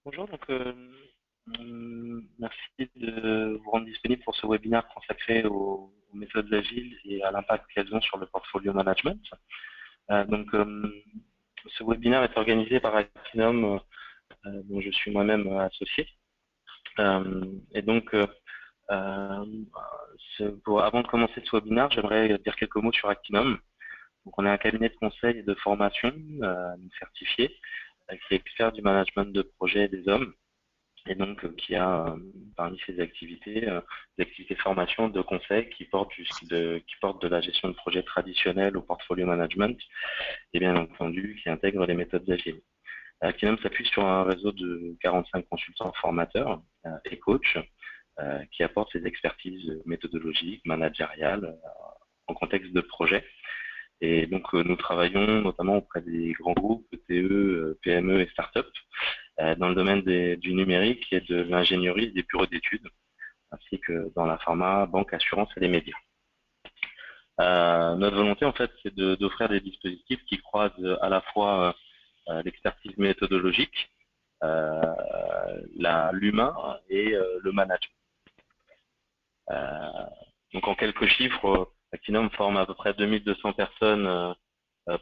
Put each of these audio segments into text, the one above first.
Bonjour, merci de vous rendre disponible pour ce webinaire consacré aux méthodes agiles et à l'impact qu'elles ont sur le portfolio management. Ce webinaire est organisé par Actinum, dont je suis moi-même associé. Et donc, avant de commencer ce webinaire, j'aimerais dire quelques mots sur Actinum. Donc, on est un cabinet de conseil et de formation certifié, qui est expert du management de projets des hommes. Et donc qui a parmi ses activités, des activités de formation, de conseil qui portent de la gestion de projets traditionnels au portfolio management et bien entendu qui intègrent les méthodes agiles. Actinum s'appuie sur un réseau de 45 consultants formateurs et coachs qui apportent ses expertises méthodologiques, managériales en contexte de projet. Et donc nous travaillons notamment auprès des grands groupes, TE, PME et start-up dans le domaine du numérique et de l'ingénierie et des bureaux d'études, ainsi que dans la pharma, banque, assurance et les médias. Notre volonté, en fait, c'est d'offrir des dispositifs qui croisent à la fois l'expertise méthodologique, l'humain et le management. Donc, en quelques chiffres, Actinum forme à peu près 2200 personnes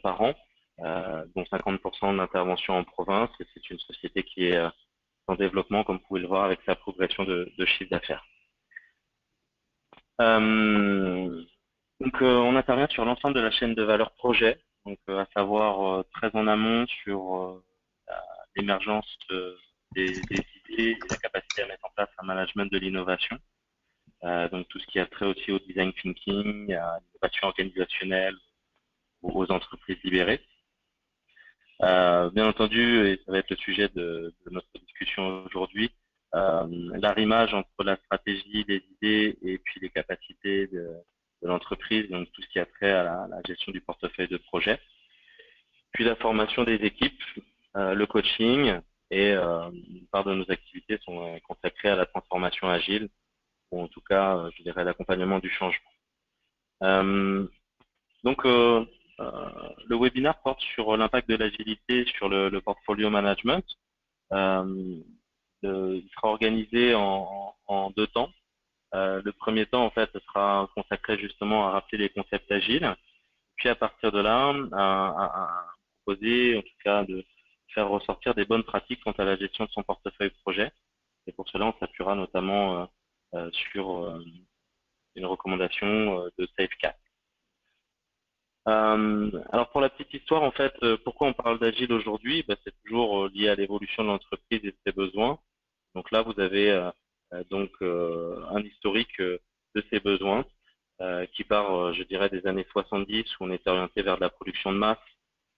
par an, dont 50% d'intervention en province, et c'est une société qui est en développement, comme vous pouvez le voir, avec sa progression de chiffre d'affaires. On intervient sur l'ensemble de la chaîne de valeur projet, donc à savoir très en amont sur l'émergence des idées et la capacité à mettre en place un management de l'innovation. Donc tout ce qui a trait aussi au design thinking, à l'innovation organisationnelle, aux entreprises libérées. Bien entendu, et ça va être le sujet de notre discussion aujourd'hui, l'arrimage entre la stratégie, les idées et puis les capacités de l'entreprise, donc tout ce qui a trait à la gestion du portefeuille de projet. Puis la formation des équipes, le coaching et une part de nos activités sont consacrées à la transformation agile, ou en tout cas, je dirais, l'accompagnement du changement. Le webinaire porte sur l'impact de l'agilité sur le portfolio management. Il sera organisé en deux temps. Le premier temps, en fait, sera consacré justement à rappeler les concepts agiles, puis à partir de là, à proposer, en tout cas, de faire ressortir des bonnes pratiques quant à la gestion de son portefeuille projet. Et pour cela, on s'appuiera notamment sur une recommandation de SafeCat. Alors pour la petite histoire, en fait, pourquoi on parle d'agile aujourd'hui? C'est toujours lié à l'évolution de l'entreprise et de ses besoins. Donc là, vous avez un historique de ces besoins qui part, je dirais, des années 70 où on était orienté vers de la production de masse,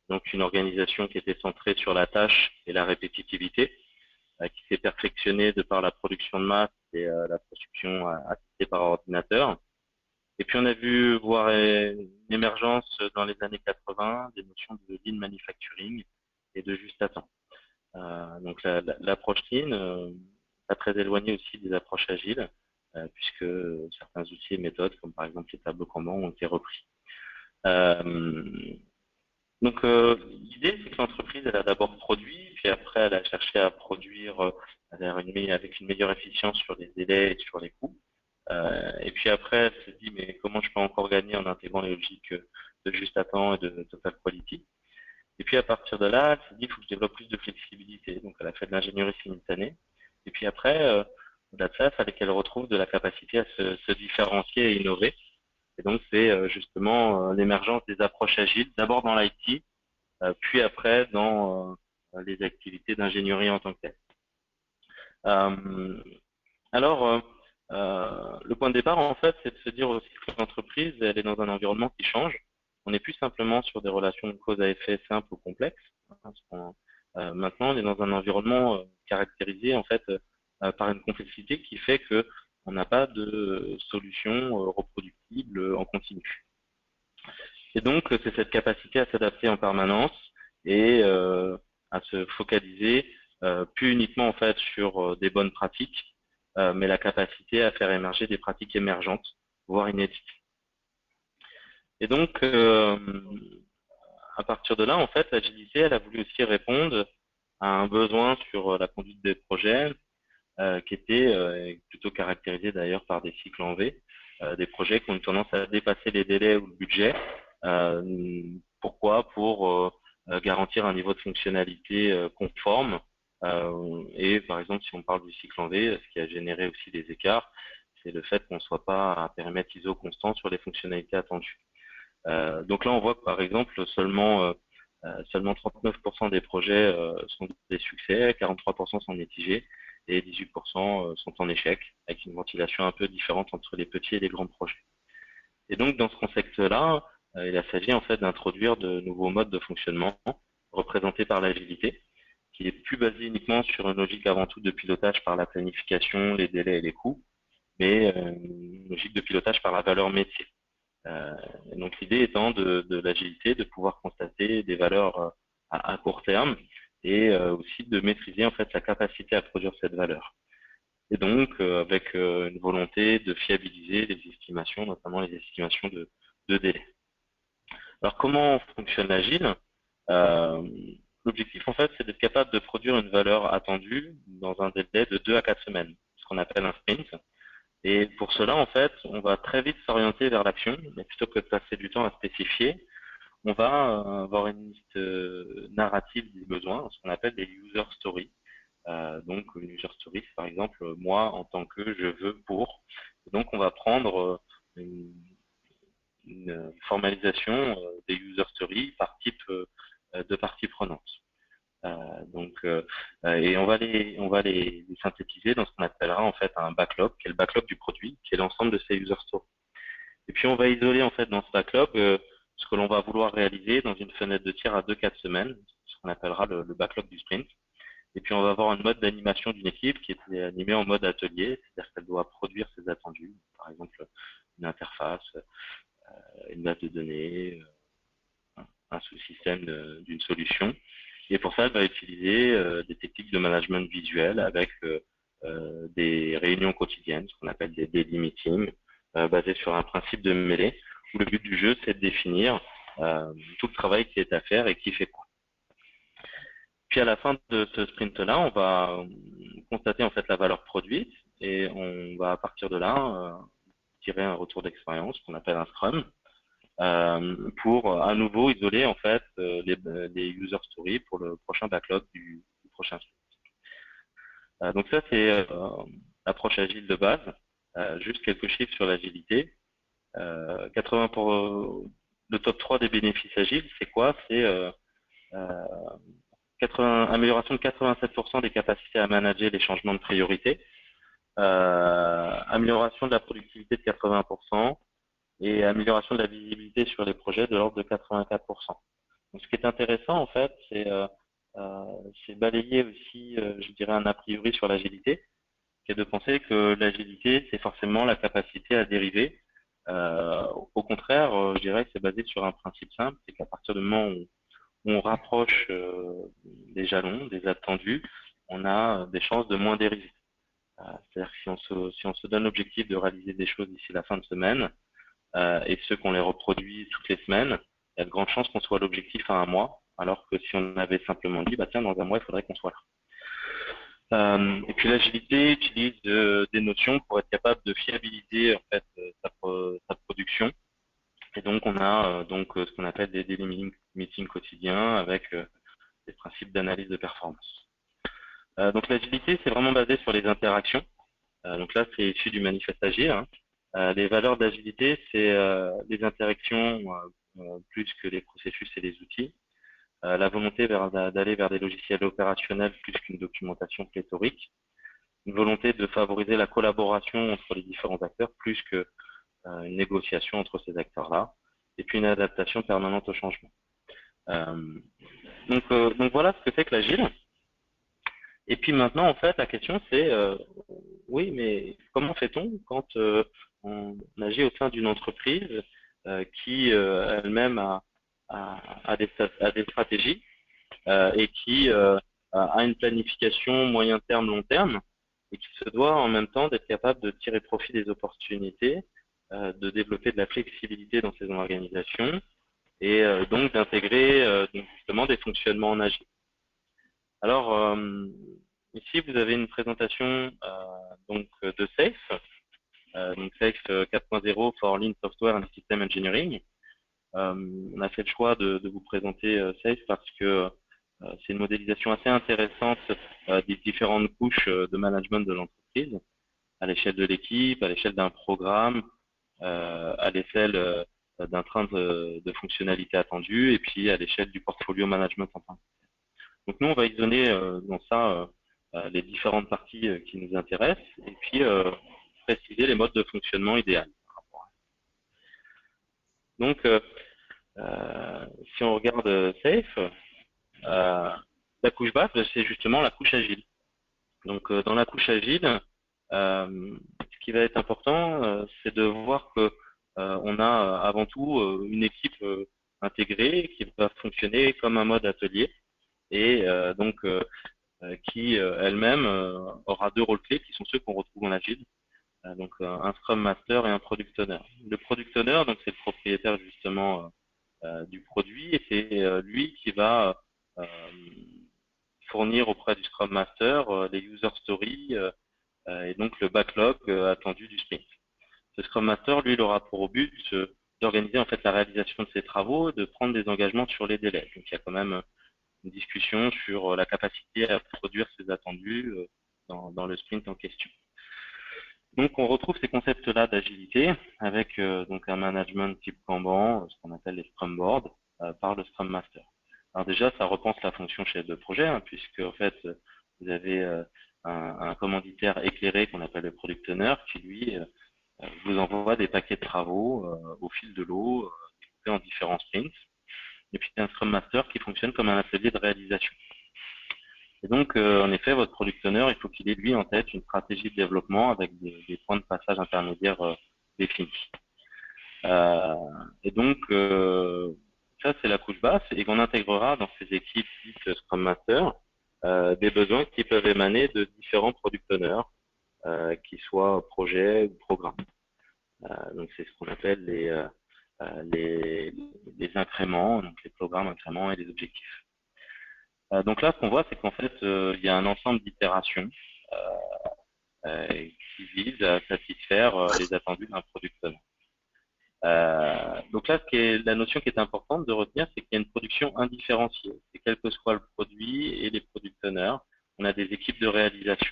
donc une organisation qui était centrée sur la tâche et la répétitivité, qui s'est perfectionnée de par la production de masse et la production assistée par ordinateur. Et puis on a vu voir une émergence dans les années 80 des notions de lean manufacturing et de juste à temps. Donc l'approche lean, pas très éloignée aussi des approches agiles, puisque certains outils et méthodes, comme par exemple les tableaux Kanban, ont été repris. L'idée, c'est que l'entreprise, elle a d'abord produit, puis après, elle a cherché à produire avec une meilleure efficience sur les délais et sur les coûts. Et puis après, elle se dit, mais comment je peux encore gagner en intégrant les logiques de juste à temps et de total quality. Et puis à partir de là, elle s'est dit, il faut que je développe plus de flexibilité. Donc elle a fait de l'ingénierie simultanée. Et puis après, au-delà de ça, il fallait qu'elle retrouve de la capacité à se différencier et innover. Et donc c'est justement l'émergence des approches agiles, d'abord dans l'IT, puis après dans les activités d'ingénierie en tant que telles. Le point de départ, en fait, c'est de se dire aussi que l'entreprise, elle est dans un environnement qui change. On n'est plus simplement sur des relations de cause à effet simples ou complexes. Maintenant, on est dans un environnement caractérisé, en fait, par une complexité qui fait que on n'a pas de solution reproductible en continu. Et donc, c'est cette capacité à s'adapter en permanence et à se focaliser plus uniquement, en fait, sur des bonnes pratiques, mais la capacité à faire émerger des pratiques émergentes, voire inédites. Et donc, à partir de là, en fait, l'agilité, elle a voulu aussi répondre un besoin sur la conduite des projets qui était plutôt caractérisé d'ailleurs par des cycles en V, des projets qui ont tendance à dépasser les délais ou le budget. Pourquoi? Pour garantir un niveau de fonctionnalité conforme. Et par exemple, si on parle du cycle en V, ce qui a généré aussi des écarts, c'est le fait qu'on ne soit pas à périmètre ISO constant sur les fonctionnalités attendues. Donc là, on voit que par exemple, seulement 39% des projets sont des succès, 43% sont mitigés et 18% sont en échec, avec une ventilation un peu différente entre les petits et les grands projets. Et donc, dans ce contexte-là, il s'agit en fait d'introduire de nouveaux modes de fonctionnement représentés par l'agilité, qui est plus basé uniquement sur une logique avant tout de pilotage par la planification, les délais et les coûts, mais une logique de pilotage par la valeur métier. Donc l'idée étant de l'agilité, de pouvoir constater des valeurs à court terme et aussi de maîtriser en fait la capacité à produire cette valeur. Et donc avec une volonté de fiabiliser les estimations, notamment les estimations de délai. Alors comment fonctionne l'agile? L'objectif en fait c'est d'être capable de produire une valeur attendue dans un délai de 2 à 4 semaines, ce qu'on appelle un sprint. Et pour cela, en fait, on va très vite s'orienter vers l'action, mais plutôt que de passer du temps à spécifier, on va avoir une liste narrative des besoins, ce qu'on appelle des user stories. Donc, une user story, c'est par exemple moi en tant que je veux pour. Et donc, on va prendre une formalisation des user stories par type de partie prenante. Et on va les synthétiser dans ce qu'on appellera en fait un backlog, qui est le backlog du produit, qui est l'ensemble de ces user stories. Et puis on va isoler en fait dans ce backlog ce que l'on va vouloir réaliser dans une fenêtre de tir à 2-4 semaines, ce qu'on appellera le backlog du sprint. Et puis on va avoir un mode d'animation d'une équipe qui est animée en mode atelier, c'est-à-dire qu'elle doit produire ses attendus, par exemple une interface, une base de données, un sous-système d'une solution. Et pour ça, elle va utiliser des techniques de management visuel avec des réunions quotidiennes, ce qu'on appelle des daily meetings, basées sur un principe de mêlée, où le but du jeu, c'est de définir tout le travail qui est à faire et qui fait quoi. Puis à la fin de ce sprint-là, on va constater en fait la valeur produite et on va à partir de là tirer un retour d'expérience qu'on appelle un scrum. Pour à nouveau isoler en fait les user stories pour le prochain backlog du prochain sprint. Donc ça c'est l'approche agile de base. Juste quelques chiffres sur l'agilité. 80 pour le top 3 des bénéfices agiles, c'est quoi? C'est amélioration de 87% des capacités à manager les changements de priorité, amélioration de la productivité de 80%, et amélioration de la visibilité sur les projets de l'ordre de 84%. Donc, ce qui est intéressant, en fait, c'est balayer aussi, je dirais, un a priori sur l'agilité, qui est de penser que l'agilité, c'est forcément la capacité à dériver. Au contraire, je dirais que c'est basé sur un principe simple, c'est qu'à partir du moment où on rapproche des jalons, des attendus, on a des chances de moins dériver. C'est-à-dire que si on se donne l'objectif de réaliser des choses d'ici la fin de semaine, et ceux qu'on les reproduit toutes les semaines, il y a de grandes chances qu'on soit à l'objectif à un mois, alors que si on avait simplement dit, bah tiens, dans un mois, il faudrait qu'on soit là. Et puis l'agilité utilise des notions pour être capable de fiabiliser en fait sa production. Et donc on a donc ce qu'on appelle des daily meetings quotidiens avec des principes d'analyse de performance. Donc l'agilité, c'est vraiment basé sur les interactions. Donc là, c'est issu du manifeste agile. Hein. Les valeurs d'agilité, c'est les interactions plus que les processus et les outils. La volonté d'aller vers des logiciels opérationnels plus qu'une documentation pléthorique. Une volonté de favoriser la collaboration entre les différents acteurs plus que une négociation entre ces acteurs-là. Et puis une adaptation permanente au changement. Donc voilà ce que c'est que l'agile. Et puis maintenant, en fait, la question c'est, oui, mais comment fait-on quand on agit au sein d'une entreprise qui elle-même a des stratégies et qui a une planification moyen terme, long terme, et qui se doit en même temps d'être capable de tirer profit des opportunités, de développer de la flexibilité dans ses organisations et donc d'intégrer justement des fonctionnements en agile. Alors, ici, vous avez une présentation donc de SAFE, donc SAFE 4.0 for Lean Software and System Engineering. On a fait le choix de vous présenter SAFE parce que c'est une modélisation assez intéressante des différentes couches de management de l'entreprise, à l'échelle de l'équipe, à l'échelle d'un programme, à l'échelle d'un train de fonctionnalités attendues, et puis à l'échelle du portfolio management en tant que tel. Donc nous, on va isoler dans ça les différentes parties qui nous intéressent, et puis préciser les modes de fonctionnement idéal. Donc, si on regarde SAFE, la couche basse, c'est justement la couche agile. Donc, dans la couche agile, ce qui va être important, c'est de voir que on a avant tout une équipe intégrée qui va fonctionner comme un mode atelier et donc qui elle-même aura deux rôles clés qui sont ceux qu'on retrouve en agile, donc un Scrum Master et un Product Owner. Le Product Owner, donc c'est le propriétaire justement du produit et c'est lui qui va fournir auprès du Scrum Master les user stories et donc le backlog attendu du sprint. Ce Scrum Master, lui, il aura pour but d'organiser en fait la réalisation de ses travaux, de prendre des engagements sur les délais. Donc il y a quand même une discussion sur la capacité à produire ces attendus dans le sprint en question. Donc on retrouve ces concepts-là d'agilité avec donc un management type Kanban, ce qu'on appelle les Scrum Boards, par le Scrum Master. Alors déjà, ça repense la fonction chef de projet, puisque en fait, vous avez un commanditaire éclairé qu'on appelle le Product Owner, qui lui vous envoie des paquets de travaux au fil de l'eau, découpés en différents sprints. Et puis un Scrum Master qui fonctionne comme un atelier de réalisation. Et donc, en effet, votre Product Owner, il faut qu'il ait lui en tête une stratégie de développement avec des points de passage intermédiaires définis. Et donc, ça c'est la couche basse et qu'on intégrera dans ces équipes type Scrum Master des besoins qui peuvent émaner de différents Product Owners, qu'ils soient projets ou programmes. Donc c'est ce qu'on appelle les incréments, donc les programmes incréments et les objectifs. Donc là, ce qu'on voit, c'est qu'en fait, il y a un ensemble d'itérations qui visent à satisfaire les attendus d'un Product Owner. Donc là, la notion qui est importante de retenir, c'est qu'il y a une production indifférenciée. C'est quel que soit le produit et les Product Owners, on a des équipes de réalisation.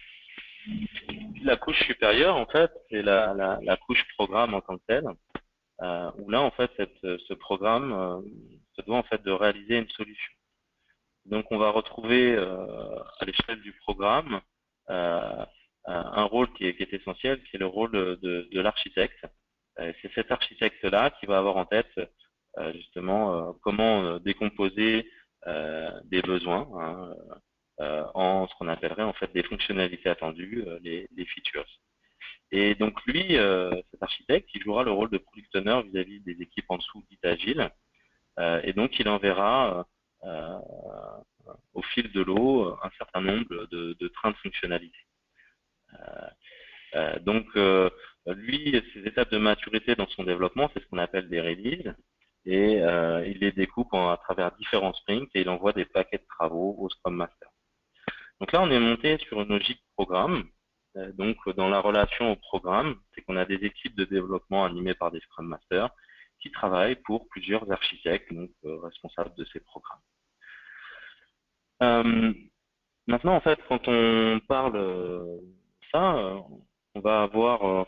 Puis la couche supérieure, en fait, c'est la couche programme en tant que telle, où là, en fait, ce programme se doit en fait de réaliser une solution. Donc, on va retrouver à l'échelle du programme un rôle qui est essentiel, qui est le rôle de l'architecte. C'est cet architecte-là qui va avoir en tête justement comment décomposer des besoins en ce qu'on appellerait en fait des fonctionnalités attendues, les features. Et donc lui, cet architecte, il jouera le rôle de product owner vis-à-vis des équipes en dessous dites agiles, et donc il enverra au fil de l'eau un certain nombre de trains de fonctionnalités. Donc lui, ses étapes de maturité dans son développement, c'est ce qu'on appelle des releases, et il les découpe à travers différents sprints et il envoie des paquets de travaux au Scrum Master. Donc là, on est monté sur une logique programme. Donc dans la relation au programme, c'est qu'on a des équipes de développement animées par des Scrum Masters qui travaillent pour plusieurs architectes, donc responsables de ces programmes. Maintenant, en fait, quand on parle ça, on va avoir,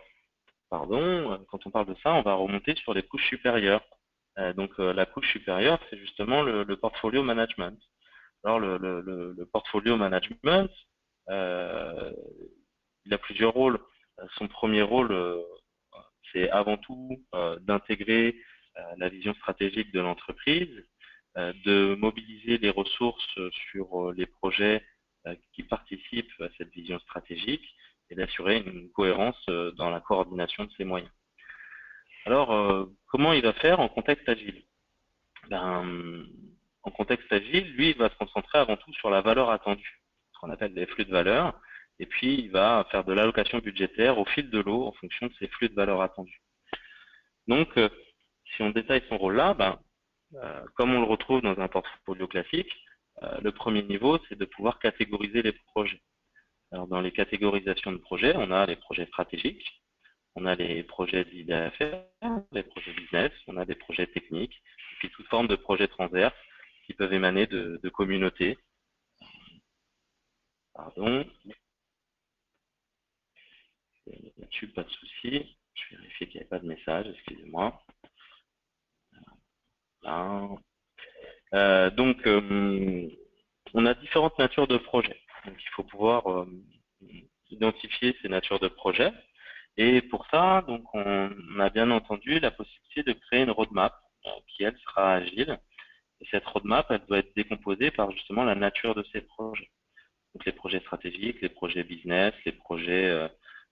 quand on parle de ça, on va remonter sur les couches supérieures. Donc la couche supérieure, c'est justement le portfolio management. Alors le portfolio management, il a plusieurs rôles. Son premier rôle, c'est avant tout d'intégrer la vision stratégique de l'entreprise, de mobiliser les ressources sur les projets qui participent à cette vision stratégique et d'assurer une cohérence dans la coordination de ces moyens. Alors, comment il va faire en contexte agile? En contexte agile, lui, il va se concentrer avant tout sur la valeur attendue, ce qu'on appelle les flux de valeur, et puis il va faire de l'allocation budgétaire au fil de l'eau en fonction de ces flux de valeur attendus. Donc, si on détaille son rôle là, comme on le retrouve dans un portfolio classique, Le premier niveau, c'est de pouvoir catégoriser les projets. Alors, dans les catégorisations de projets, on a les projets stratégiques, on a les projets d'idées à faire, les projets business, on a des projets techniques, et puis toute forme de projets transverses qui peuvent émaner de communautés. Pardon. Là-dessus, pas de souci. Je vérifie qu'il n'y avait pas de message, excusez-moi. Donc, on a différentes natures de projets. Donc, il faut pouvoir identifier ces natures de projets. Et pour ça, donc, on a bien entendu la possibilité de créer une roadmap qui, elle, sera agile. Et cette roadmap, elle doit être décomposée par justement la nature de ces projets. Donc, les projets stratégiques, les projets business, les projets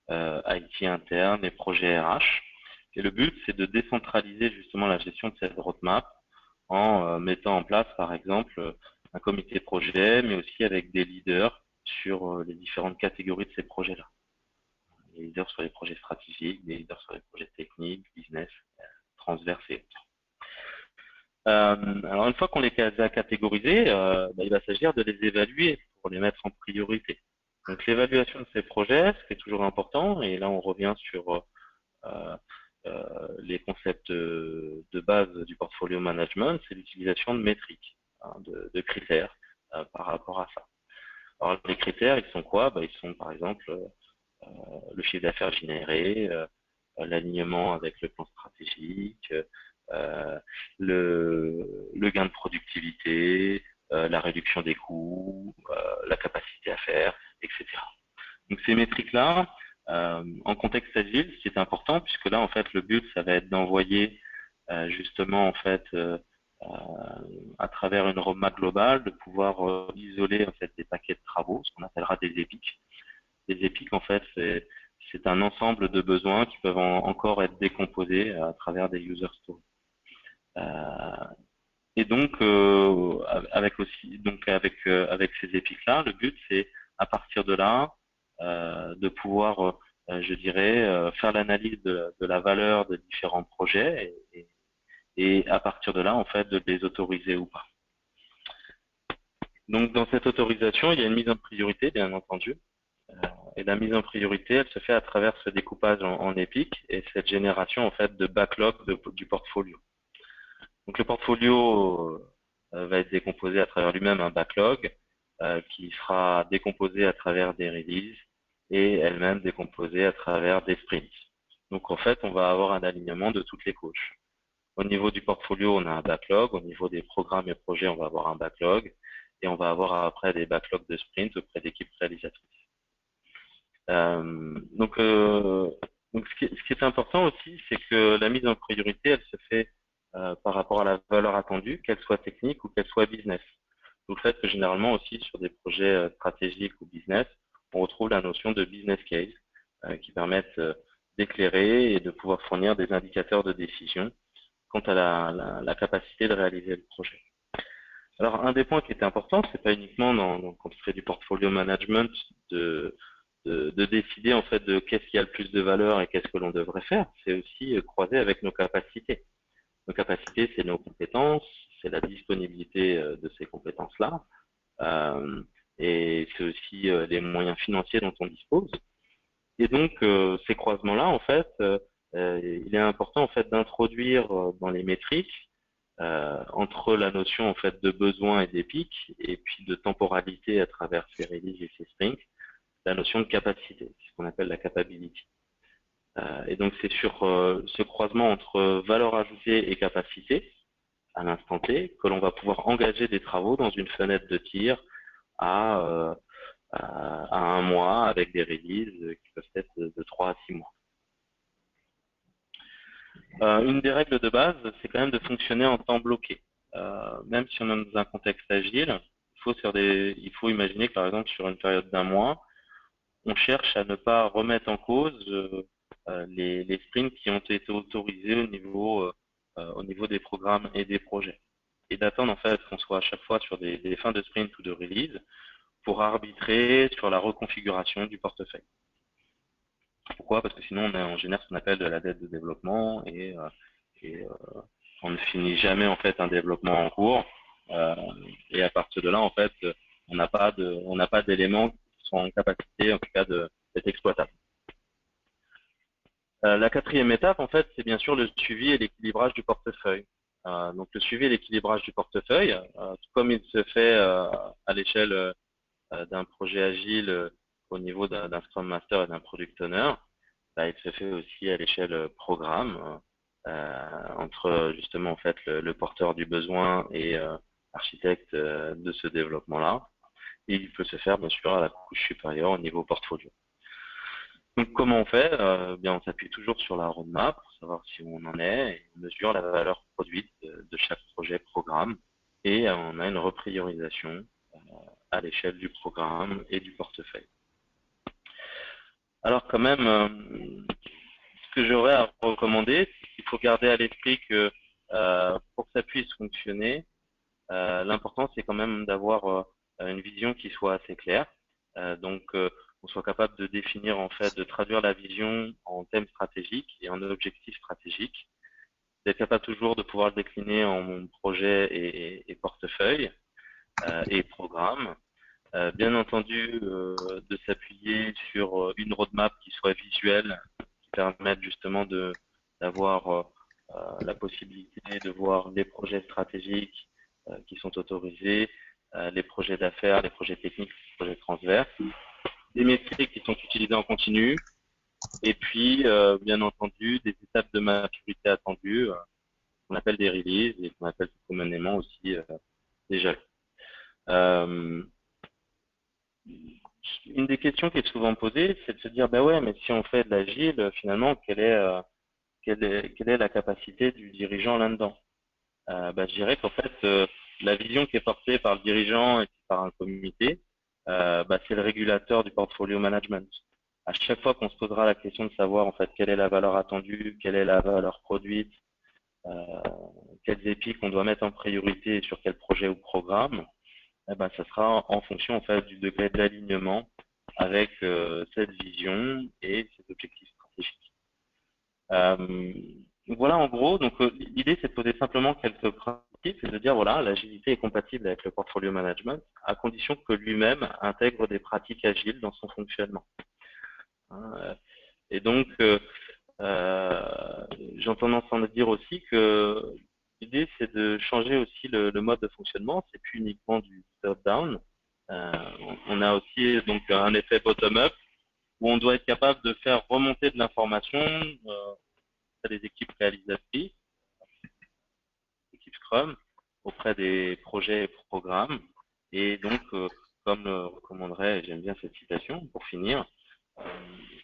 IT interne, les projets RH. Et le but, c'est de décentraliser justement la gestion de cette roadmap en mettant en place, par exemple, un comité projet, mais aussi avec des leaders sur les différentes catégories de ces projets-là. Des leaders sur les projets stratégiques, des leaders sur les projets techniques, business, transverses et autres. Alors, une fois qu'on les a catégorisés, il va s'agir de les évaluer pour les mettre en priorité. Donc, l'évaluation de ces projets, c'est toujours important, et là, on revient sur les concepts de base du portfolio management, c'est l'utilisation de métriques, hein, de critères par rapport à ça. Alors, les critères, ils sont quoi? Ils sont, par exemple, le chiffre d'affaires généré, l'alignement avec le plan stratégique, le gain de productivité, la réduction des coûts, la capacité à faire, etc. Donc ces métriques-là, en contexte agile, c'est important puisque là, en fait, le but, ça va être d'envoyer justement, en fait, à travers une roadmap globale, de pouvoir isoler en fait des paquets de travaux, ce qu'on appellera des épiques. Les épiques, en fait, c'est un ensemble de besoins qui peuvent encore être décomposés à travers des user stories. Et donc, avec ces épiques-là, le but, c'est à partir de là, de pouvoir, je dirais, faire l'analyse de la valeur de différents projets et à partir de là, en fait, de les autoriser ou pas. Donc, dans cette autorisation, il y a une mise en priorité, bien entendu. Et la mise en priorité, elle se fait à travers ce découpage en épiques et cette génération, en fait, de backlog du portfolio. Donc, le portfolio va être décomposé à travers lui-même un backlog qui sera décomposé à travers des releases et elle-même décomposée à travers des sprints. Donc, en fait, on va avoir un alignement de toutes les couches. Au niveau du portfolio, on a un backlog. Au niveau des programmes et projets, on va avoir un backlog. Et on va avoir après des backlogs de sprint auprès d'équipes réalisatrices. Donc, ce qui est important aussi, c'est que la mise en priorité, elle se fait par rapport à la valeur attendue, qu'elle soit technique ou qu'elle soit business. Donc, le fait que généralement aussi sur des projets stratégiques ou business, on retrouve la notion de business case qui permettent d'éclairer et de pouvoir fournir des indicateurs de décision quant à la capacité de réaliser le projet. Alors, un des points qui était important, c'est pas uniquement quand on fait du portfolio management de décider en fait de qu'est-ce qui a le plus de valeur et qu'est-ce que l'on devrait faire, c'est aussi croiser avec nos capacités. Nos capacités, c'est nos compétences, c'est la disponibilité de ces compétences-là, et c'est aussi les moyens financiers dont on dispose. Et donc, ces croisements-là, en fait, il est important en fait d'introduire dans les métriques entre la notion en fait de besoin et d'épique, et puis de temporalité à travers ces releases et ces sprints, la notion de capacité, ce qu'on appelle la capability. Et donc c'est sur ce croisement entre valeur ajoutée et capacité à l'instant T que l'on va pouvoir engager des travaux dans une fenêtre de tir à 1 mois avec des releases qui peuvent être de 3 à 6 mois. Une des règles de base, c'est quand même de fonctionner en temps bloqué. Même si on est dans un contexte agile, il faut imaginer que par exemple sur une période d'1 mois, on cherche à ne pas remettre en cause les sprints qui ont été autorisés au niveau des programmes et des projets. Et d'attendre en fait qu'on soit à chaque fois sur des fins de sprint ou de release pour arbitrer sur la reconfiguration du portefeuille. Pourquoi? Parce que sinon on génère ce qu'on appelle de la dette de développement et on ne finit jamais en fait un développement en cours Et à partir de là, en fait, on n'a pas d'éléments qui sont en capacité, en tout cas, d'être exploitables. La quatrième étape, en fait, c'est bien sûr le suivi et l'équilibrage du portefeuille. Donc, le suivi et l'équilibrage du portefeuille, comme il se fait à l'échelle d'un projet agile au niveau d'un Scrum Master et d'un Product Owner, bah, il se fait aussi à l'échelle programme entre justement en fait le porteur du besoin et architecte de ce développement-là. Et il peut se faire bien sûr à la couche supérieure au niveau portfolio. Donc comment on fait bien, on s'appuie toujours sur la roadmap pour savoir si on en est et on mesure la valeur produite de chaque projet programme et on a une repriorisation à l'échelle du programme et du portefeuille. Alors quand même, ce que j'aurais à recommander, c'est qu'il faut garder à l'esprit que pour que ça puisse fonctionner, l'important c'est quand même d'avoir une vision qui soit assez claire. Donc on soit capable de définir en fait, de traduire la vision en thème stratégique et en objectif stratégique, d'être capable toujours de pouvoir le décliner en projet et portefeuille et programme. Bien entendu, de s'appuyer sur une roadmap qui soit visuelle, qui permette justement d'avoir la possibilité de voir les projets stratégiques qui sont autorisés, les projets d'affaires, les projets techniques, les projets transverses, des métriques qui sont utilisées en continu, et puis, bien entendu, des étapes de maturité attendues, qu'on appelle des releases, et qu'on appelle communément aussi des jalons. Une des questions qui est souvent posée, c'est de se dire, bah ouais, mais si on fait de l'agile, finalement, quelle est la capacité du dirigeant là-dedans? Bah, je dirais qu'en fait, la vision qui est portée par le dirigeant et par un comité, bah, c'est le régulateur du portfolio management. À chaque fois qu'on se posera la question de savoir en fait quelle est la valeur attendue, quelle est la valeur produite, quels épis qu'on doit mettre en priorité sur quel projet ou programme, eh ben, ça sera en fonction en fait du degré d'alignement avec cette vision et cet objectif stratégique. Voilà en gros, donc l'idée c'est de poser simplement quelques principes et de dire voilà, l'agilité est compatible avec le portfolio management à condition que lui-même intègre des pratiques agiles dans son fonctionnement. Et donc j'ai tendance à dire aussi que l'idée c'est de changer aussi le mode de fonctionnement, c'est plus uniquement du top-down. On a aussi donc un effet bottom-up où on doit être capable de faire remonter de l'information à des équipes réalisatrices, équipes Scrum, auprès des projets et programmes. Et donc, comme le recommanderait, j'aime bien cette citation pour finir,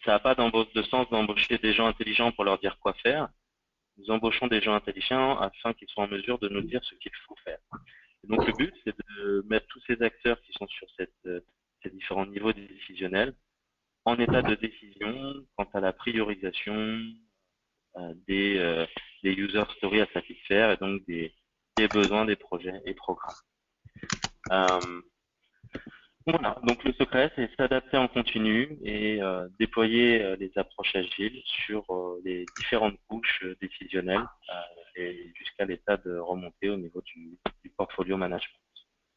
ça n'a pas de sens d'embaucher des gens intelligents pour leur dire quoi faire. Nous embauchons des gens intelligents afin qu'ils soient en mesure de nous dire ce qu'il faut faire. Et donc le but, c'est de mettre tous ces acteurs qui sont sur ces différents niveaux décisionnels en état de décision quant à la priorisation des user stories à satisfaire et donc des besoins des projets et programmes. Voilà, donc le secret, c'est s'adapter en continu et déployer les approches agiles sur les différentes couches décisionnelles et jusqu'à l'état de remontée au niveau du portfolio management.